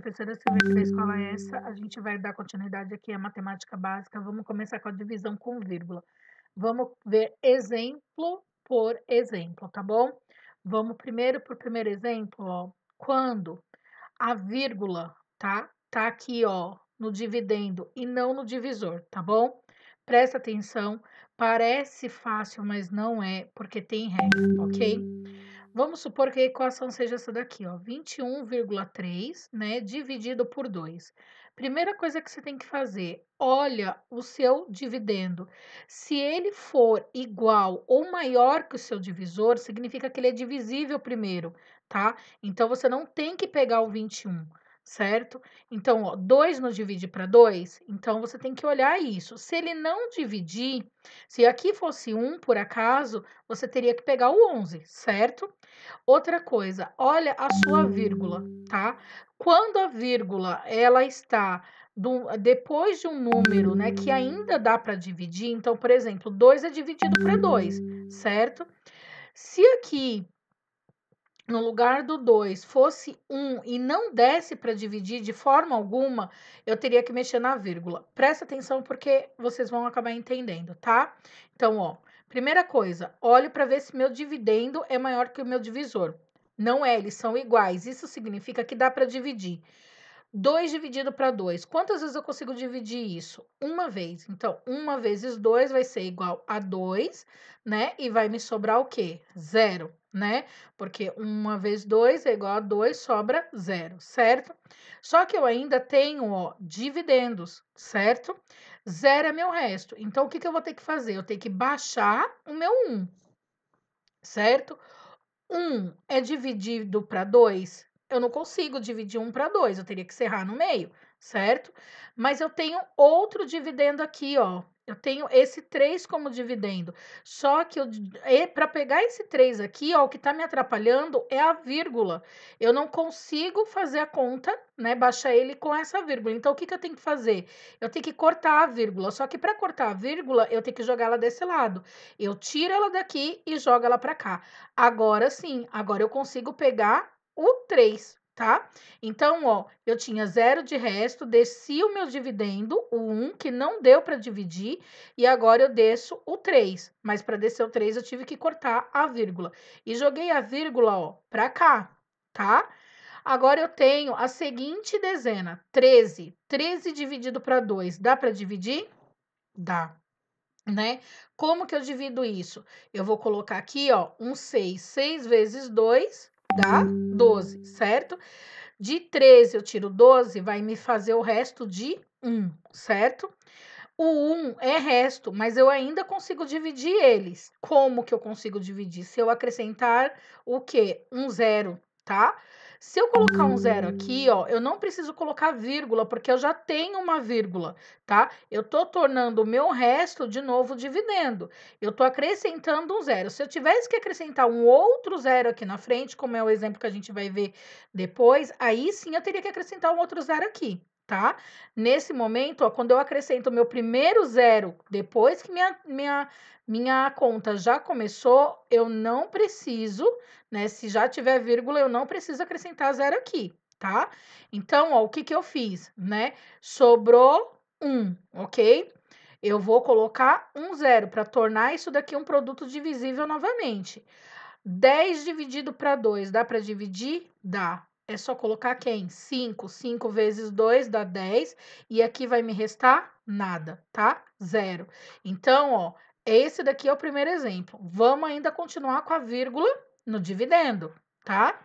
professora Silvia aqui da escola essa. A gente vai dar continuidade aqui à matemática básica. Vamos começar com a divisão com vírgula. Vamos ver exemplo por exemplo, tá bom? Vamos primeiro para o primeiro exemplo, ó. Quando a vírgula, tá aqui, ó, no dividendo e não no divisor, tá bom? Presta atenção. Parece fácil, mas não é, porque tem regra, ok? Vamos supor que a equação seja essa daqui, ó, 21,3, né, dividido por 2. Primeira coisa que você tem que fazer, olha o seu dividendo. Se ele for igual ou maior que o seu divisor, significa que ele é divisível primeiro, tá? Então, você não tem que pegar o 21, certo? Então, ó, 2 não divide para 2, então você tem que olhar isso. Se ele não dividir, se aqui fosse 1, por acaso, você teria que pegar o 11, certo? Outra coisa, olha a sua vírgula, tá? Quando a vírgula ela está depois de um número, né, que ainda dá para dividir, então, por exemplo, 2 é dividido para 2, certo? Se aqui no lugar do 2 fosse 1 e não desse para dividir de forma alguma, eu teria que mexer na vírgula. Presta atenção porque vocês vão acabar entendendo, tá? Então, ó, primeira coisa, olho para ver se meu dividendo é maior que o meu divisor. Não é, eles são iguais. Isso significa que dá para dividir. 2 dividido para 2. Quantas vezes eu consigo dividir isso? Uma vez. Então, 1 vezes 2 vai ser igual a 2, né? E vai me sobrar o quê? 0, né? Porque 1 vezes 2 é igual a 2, sobra 0, certo? Só que eu ainda tenho, ó, dividendos, certo? 0 é meu resto. Então, o que que eu vou ter que fazer? Eu tenho que baixar o meu 1, certo? 1 é dividido para 2? Eu não consigo dividir 1 para 2, eu teria que serrar no meio, certo? Mas eu tenho outro dividendo aqui, ó. Eu tenho esse 3 como dividendo. Só que para pegar esse 3 aqui, ó, o que está me atrapalhando é a vírgula. Eu não consigo fazer a conta, né? Baixar ele com essa vírgula. Então, o que que eu tenho que fazer? Eu tenho que cortar a vírgula. Só que para cortar a vírgula, eu tenho que jogar ela desse lado. Eu tiro ela daqui e jogo ela para cá. Agora sim, agora eu consigo pegar o 3, tá? Então, ó, eu tinha 0 de resto, desci o meu dividendo, o 1, que não deu para dividir, e agora eu desço o 3. Mas para descer o 3, eu tive que cortar a vírgula. E joguei a vírgula, ó, para cá, tá? Agora eu tenho a seguinte dezena, 13. 13 dividido para 2, dá para dividir? Dá, né? Como que eu divido isso? Eu vou colocar aqui, ó, um 6. 6 vezes 2 dá 12, certo? De 13 eu tiro 12, vai me fazer o resto de 1, certo? O 1 é resto, mas eu ainda consigo dividir eles. Como que eu consigo dividir? Se eu acrescentar o quê? Um 0, tá? Se eu colocar um 0 aqui, ó, eu não preciso colocar vírgula, porque eu já tenho uma vírgula, tá? Eu tô tornando o meu resto de novo dividendo. Eu tô acrescentando um 0. Se eu tivesse que acrescentar um outro 0 aqui na frente, como é o exemplo que a gente vai ver depois, aí sim eu teria que acrescentar um outro 0 aqui, tá? Nesse momento, ó, quando eu acrescento o meu primeiro 0, depois que minha conta já começou, eu não preciso, né? Se já tiver vírgula, eu não preciso acrescentar 0 aqui, tá? Então, ó, o que que eu fiz, né? Sobrou 1, ok? Eu vou colocar um 0 para tornar isso daqui um produto divisível novamente. 10 dividido para 2, dá para dividir? Dá. É só colocar quem? 5. 5 vezes 2 dá 10. E aqui vai me restar nada, tá? Zero. Então, ó, esse daqui é o primeiro exemplo. Vamos ainda continuar com a vírgula no dividendo, tá?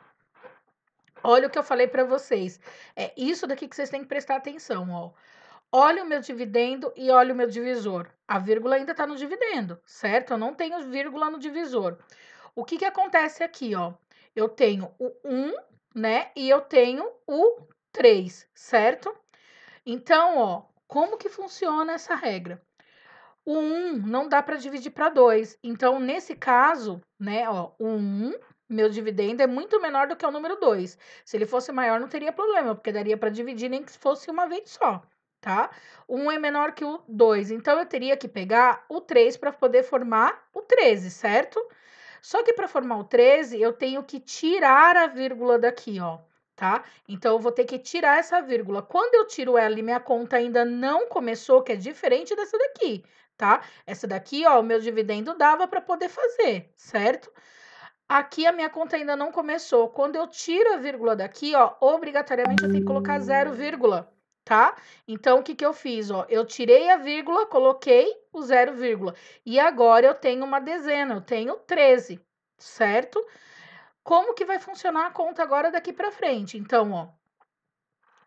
Olha o que eu falei para vocês. É isso daqui que vocês têm que prestar atenção, ó. Olha o meu dividendo e olha o meu divisor. A vírgula ainda está no dividendo, certo? Eu não tenho vírgula no divisor. O que que acontece aqui, ó? Eu tenho o 1, né? E eu tenho o 3, certo? Então, ó, como que funciona essa regra? O 1 não dá para dividir para 2. Então, nesse caso, né, ó, o 1, meu dividendo é muito menor do que o número 2. Se ele fosse maior, não teria problema, porque daria para dividir nem que fosse uma vez só, tá? O 1 é menor que o 2, então eu teria que pegar o 3 para poder formar o 13, certo? Só que para formar o 13, eu tenho que tirar a vírgula daqui, ó, tá? Então, eu vou ter que tirar essa vírgula. Quando eu tiro ela e minha conta ainda não começou, que é diferente dessa daqui, tá? Essa daqui, ó, o meu dividendo dava para poder fazer, certo? Aqui a minha conta ainda não começou. Quando eu tiro a vírgula daqui, ó, obrigatoriamente eu tenho que colocar 0, tá? Então, o que que eu fiz, ó? Eu tirei a vírgula, coloquei o 0, e agora eu tenho uma dezena, eu tenho 13, certo? Como que vai funcionar a conta agora daqui para frente? Então, ó,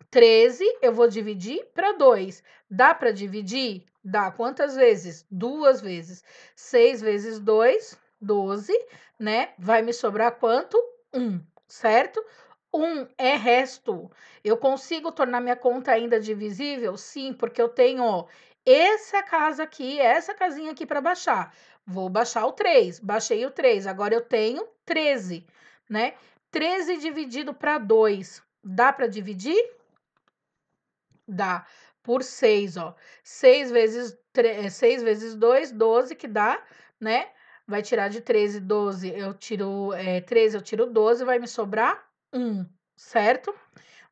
13 eu vou dividir para 2. Dá para dividir? Dá. Quantas vezes? 2 vezes. 6 vezes 2, 12, né? Vai me sobrar quanto? 1, certo? 1 é resto. Eu consigo tornar minha conta ainda divisível? Sim, porque eu tenho, ó, essa casa aqui, essa casinha aqui para baixar. Vou baixar o 3. Baixei o 3. Agora eu tenho 13, né? 13 dividido para 2. Dá para dividir? Dá por 6, ó. 6 vezes 2, 12, que dá, né? Vai tirar de 13, 12, eu tiro 13, eu tiro 12, vai me sobrar 1, certo?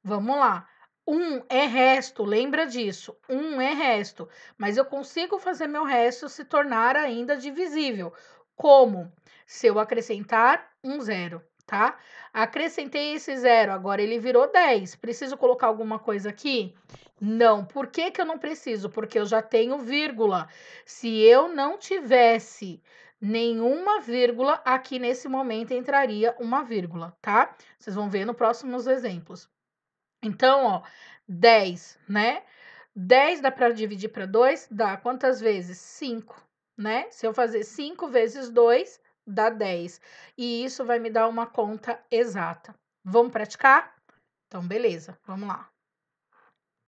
Vamos lá. 1 é resto, lembra disso. 1 é resto, mas eu consigo fazer meu resto se tornar ainda divisível. Como? Se eu acrescentar um 0, tá? Acrescentei esse 0, agora ele virou 10. Preciso colocar alguma coisa aqui? Não. Por que que eu não preciso? Porque eu já tenho vírgula. Se eu não tivesse nenhuma vírgula, aqui nesse momento entraria uma vírgula, tá? Vocês vão ver nos próximos exemplos. Então, ó, 10, né? 10 dá para dividir para 2? Dá. Quantas vezes? 5, né? Se eu fazer 5 vezes 2, dá 10. E isso vai me dar uma conta exata. Vamos praticar? Então, beleza, vamos lá.